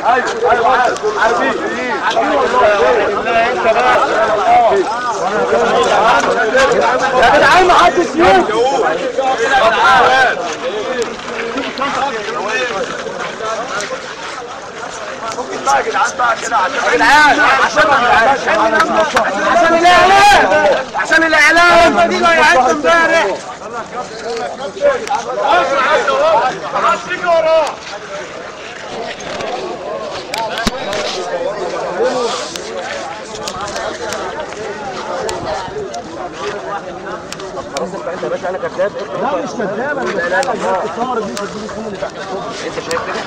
ايوه ايوه عارفين والله انت بقى يا جدعان ما حدش يقول ممكن بقى يا جدعان بقى كده يا جدعان عشان الاعلام عشان الاعلام دي ضيعتنا امبارح وراه انت يا باشا انا كذاب. لا مش كذاب انا لا الكاميرا دي بتجيب الخوم اللي تحت الكوبري. انت شايف كده؟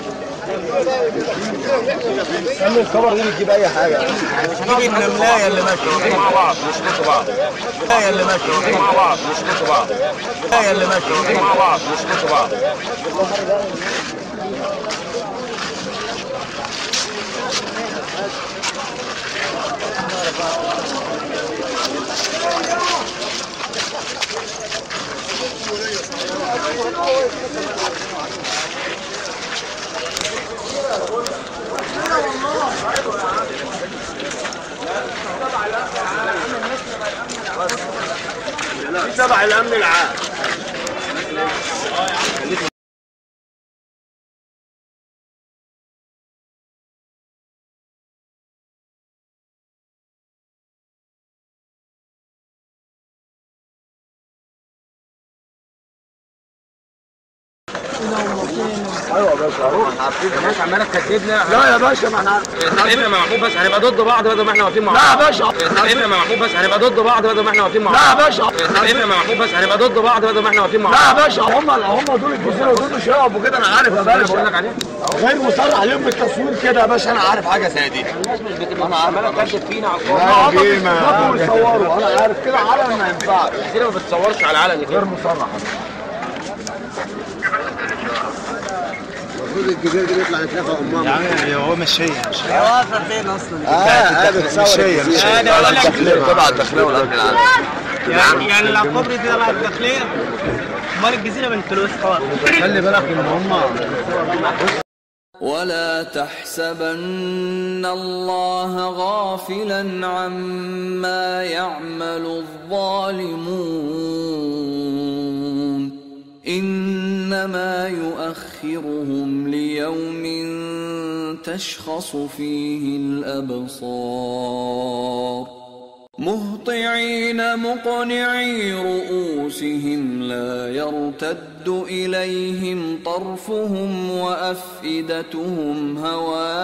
خلي الكاميرا دي بتجيب اي حاجه. مش هنيجي النملايه اللي ماشيه مع بعض مش نشوف بعض. النملايه اللي ماشيه مع بعض مش نشوف بعض. النملايه اللي ماشيه مع بعض مش نشوف بعض. تبع الامن العام. ايوه يا باشا عارفين يا باشا عماله تكذبنا. لا يا باشا ما احنا عارفين مع محمود بس هنبقى ضد بعض بدل ما احنا واقفين مع بعض. لا يا باشا اتفقنا مع محمود بس هنبقى ضد بعض بدل ما احنا واقفين مع بعض. لا يا باشا اتفقنا مع محمود بس هنبقى ضد بعض بدل ما احنا واقفين مع بعض. لا يا باشا هم دول الجزيره ودول الشباب وكده انا عارف يا باشا. بقول لك عليه غير مصرح عليهم بالتصوير كده يا باشا. انا عارف حاجه زي دي. انا عماله تكذب فينا على الكوره. ما بيصوروا انا عارف كده علن ما ينفعش. الجزيره ما بتصورش على العلن غير مصرح. المفروض الجزيره دي يطلع يتلافى امها. يعني هو مش هي هي واقفه فين اصلا؟ مش هي انا ولا الداخليه تبع الداخليه ولا يعني لو الكوبري دي تبع الداخليه امال الجزيره بنت فلوس خالص. خلي بالك ان هم ولا تحسبن الله غافلا عما يعمل الظالمون إنما يؤخرهم ليوم تشخص فيه الأبصار مهطعين مقنعي رؤوسهم لا يرتد إليهم طرفهم وأفئدتهم هواء